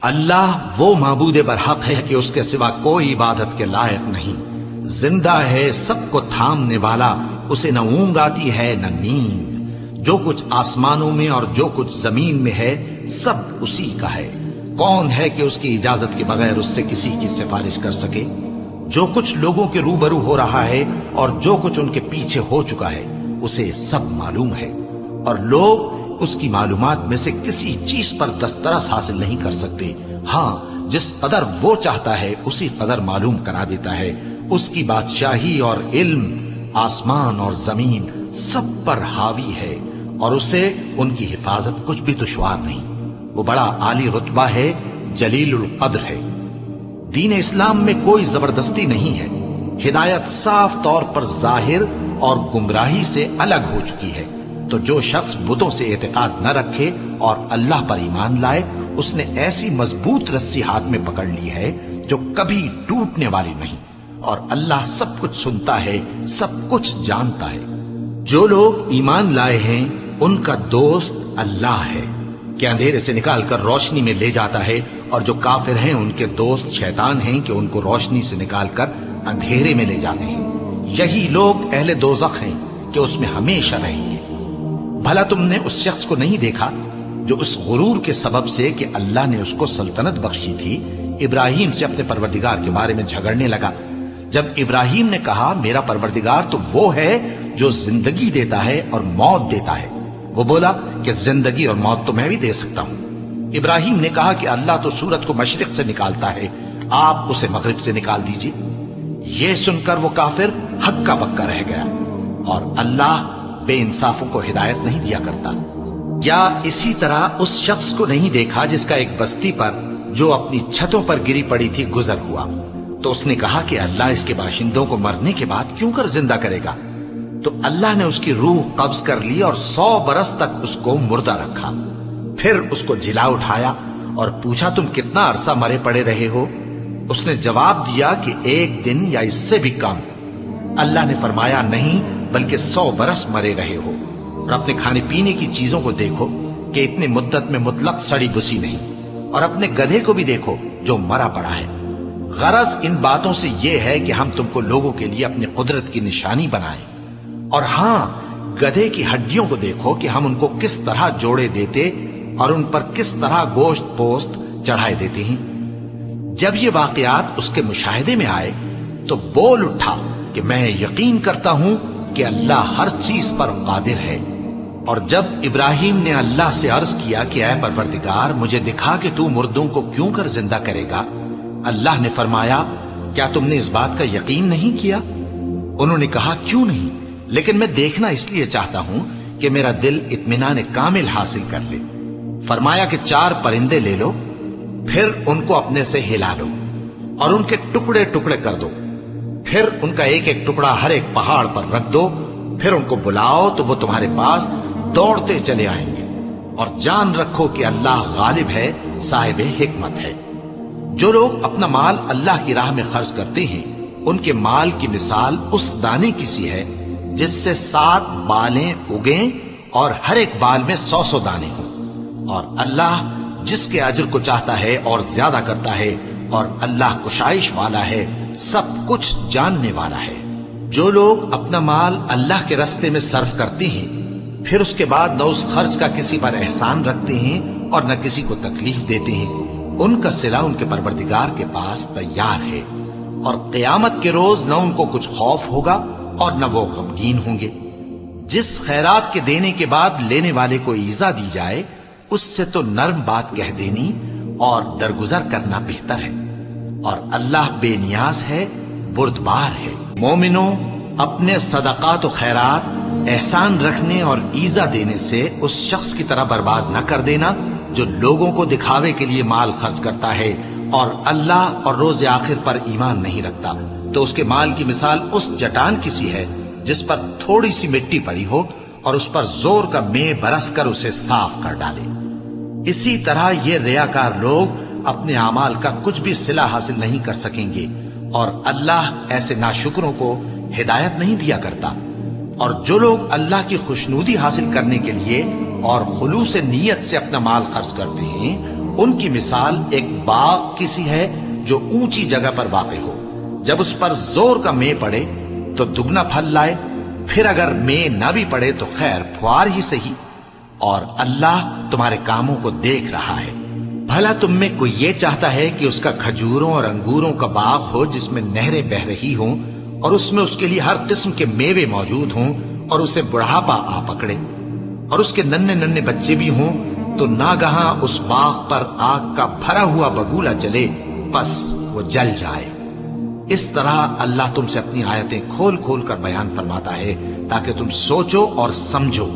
اللہ وہ معبود برحق ہے کہ اس کے سوا کوئی عبادت کے لائق نہیں، زندہ ہے، سب کو تھامنے والا، اسے نہ اونگ آتی ہے نہ نیند، جو کچھ آسمانوں میں اور جو کچھ زمین میں ہے سب اسی کا ہے، کون ہے کہ اس کی اجازت کے بغیر اس سے کسی کی سفارش کر سکے؟ جو کچھ لوگوں کے روبرو ہو رہا ہے اور جو کچھ ان کے پیچھے ہو چکا ہے اسے سب معلوم ہے، اور لوگ اس کی معلومات میں سے کسی چیز پر دسترس حاصل نہیں کر سکتے، ہاں جس قدر وہ چاہتا ہے اسی قدر معلوم کرا دیتا ہے۔ اس کی بادشاہی اور علم آسمان اور زمین سب پر حاوی ہے، اور اسے ان کی حفاظت کچھ بھی دشوار نہیں، وہ بڑا عالی رتبہ ہے، جلیل القدر ہے۔ دین اسلام میں کوئی زبردستی نہیں ہے، ہدایت صاف طور پر ظاہر اور گمراہی سے الگ ہو چکی ہے، تو جو شخص بتوں سے اعتقاد نہ رکھے اور اللہ پر ایمان لائے، اس نے ایسی مضبوط رسی ہاتھ میں پکڑ لی ہے جو کبھی ٹوٹنے والی نہیں، اور اللہ سب کچھ سنتا ہے، سب کچھ جانتا ہے۔ جو لوگ ایمان لائے ہیں ان کا دوست اللہ ہے کہ اندھیرے سے نکال کر روشنی میں لے جاتا ہے، اور جو کافر ہیں ان کے دوست شیطان ہیں کہ ان کو روشنی سے نکال کر اندھیرے میں لے جاتے ہیں، یہی لوگ اہل دوزخ ہیں کہ اس میں ہمیشہ رہیں گے۔ بھلا تم نے اس شخص کو نہیں دیکھا جو اس غرور کے سبب سے کہ اللہ نے اس کو سلطنت بخشی تھی، ابراہیم سے اپنے پروردگار کے بارے میں جھگڑنے لگا؟ جب ابراہیم نے کہا میرا پروردگار تو وہ ہے جو زندگی دیتا ہے اور موت دیتا ہے، وہ بولا کہ زندگی اور موت تو میں بھی دے سکتا ہوں۔ ابراہیم نے کہا کہ اللہ تو سورج کو مشرق سے نکالتا ہے، آپ اسے مغرب سے نکال دیجئے۔ یہ سن کر وہ کافر ہکا بکا رہ گیا، اور اللہ بے انصافوں کو ہدایت نہیں دیا کرتا۔ کیا اسی طرح اس شخص کو نہیں دیکھا جس کا ایک بستی پر جو اپنی چھتوں پر گری پڑی تھی گزر ہوا، تو اس نے کہا کہ اللہ اس کے باشندوں کو مرنے کے بعد کیوں کر زندہ کرے گا؟ تو اللہ نے اس کی روح قبض کر لی اور 100 برس تک اس کو مردہ رکھا، پھر اس کو جلا اٹھایا اور پوچھا تم کتنا عرصہ مرے پڑے رہے ہو؟ اس نے جواب دیا کہ 1 دن یا اس سے بھی کم۔ اللہ نے فرمایا نہیں بلکہ 100 برس مرے رہے ہو، اور اپنے کھانے پینے کی چیزوں کو دیکھو کہ اتنی مدت میں مطلق سڑی بسی نہیں، اور اپنے گدھے کو بھی دیکھو جو مرا پڑا ہے۔ غرض ان باتوں سے یہ ہے کہ ہم تم کو لوگوں کے لیے اپنی قدرت کی نشانی بنائیں، اور ہاں گدھے کی ہڈیوں کو دیکھو کہ ہم ان کو کس طرح جوڑے دیتے اور ان پر کس طرح گوشت پوست چڑھائے دیتے ہیں۔ جب یہ واقعات اس کے مشاہدے میں آئے تو بول اٹھا کہ میں یقین کرتا ہوں کہ اللہ ہر چیز پر قادر ہے۔ اور جب ابراہیم نے اللہ سے عرض کیا کہ اے پروردگار مجھے دکھا کہ تو مردوں کو کیوں کر زندہ کرے گا، اللہ نے فرمایا کیا تم نے اس بات کا یقین نہیں کیا؟ انہوں نے کہا کیوں نہیں، لیکن میں دیکھنا اس لیے چاہتا ہوں کہ میرا دل اطمینان کامل حاصل کر لے۔ فرمایا کہ 4 پرندے لے لو، پھر ان کو اپنے سے ہلا لو اور ان کے ٹکڑے ٹکڑے کر دو، پھر ان کا ایک ایک ٹکڑا ہر ایک پہاڑ پر رکھ دو، پھر ان کو بلاؤ تو وہ تمہارے پاس دوڑتے چلے آئیں گے، اور جان رکھو کہ اللہ غالب ہے، صاحب حکمت ہے۔ جو لوگ اپنا مال اللہ کی راہ میں خرچ کرتے ہیں ان کے مال کی مثال اس دانے کی سی ہے جس سے 7 بالیں اگیں اور ہر ایک بال میں 100 دانے ہوں، اور اللہ جس کے اجر کو چاہتا ہے اور زیادہ کرتا ہے، اور اللہ کشائش والا ہے، سب کچھ جاننے والا ہے۔ جو لوگ اپنا مال اللہ کے راستے میں صرف کرتے ہیں پھر اس کے بعد نہ اس خرچ کا کسی پر احسان رکھتے ہیں اور نہ کسی کو تکلیف دیتے ہیں، ان کا صلہ ان کے پروردگار کے پاس تیار ہے، اور قیامت کے روز نہ ان کو کچھ خوف ہوگا اور نہ وہ غمگین ہوں گے۔ جس خیرات کے دینے کے بعد لینے والے کو ایذا دی جائے اس سے تو نرم بات کہہ دینی اور درگزر کرنا بہتر ہے، اور اللہ بے نیاز ہے، بردبار ہے۔ مومنوں، اپنے صدقات و خیرات احسان رکھنے اور ایذا دینے سے اس شخص کی طرح برباد نہ کر دینا جو لوگوں کو دکھاوے کے لیے مال خرچ کرتا ہے اور اللہ اور روز آخر پر ایمان نہیں رکھتا، تو اس کے مال کی مثال اس چٹان کی سی ہے جس پر تھوڑی سی مٹی پڑی ہو اور اس پر زور کا مے برس کر اسے صاف کر ڈالے۔ اسی طرح یہ ریاکار لوگ اپنے اعمال کا کچھ بھی صلہ حاصل نہیں کر سکیں گے، اور اللہ ایسے ناشکروں کو ہدایت نہیں دیا کرتا۔ اور جو لوگ اللہ کی خوشنودی حاصل کرنے کے لیے اور خلوص نیت سے اپنا مال خرچ کرتے ہیں ان کی مثال ایک باغ کی سی ہے جو اونچی جگہ پر واقع ہو، جب اس پر زور کا مے پڑے تو دگنا پھل لائے، پھر اگر مے نہ بھی پڑے تو خیر پھوار ہی صحیح، اور اللہ تمہارے کاموں کو دیکھ رہا ہے۔ بھلا تم میں کوئی یہ چاہتا ہے کہ اس کا کھجوروں اور انگوروں کا باغ ہو جس میں نہریں بہ رہی ہوں اور اس میں اس کے لیے ہر قسم کے میوے موجود ہوں، اور اسے بڑھاپا آ پکڑے اور اس کے ننھے ننھے بچے بھی ہوں، تو ناگہاں اس باغ پر آگ کا بھرا ہوا بگولا چلے، پس وہ جل جائے۔ اس طرح اللہ تم سے اپنی آیتیں کھول کھول کر بیان فرماتا ہے تاکہ تم سوچو اور سمجھو۔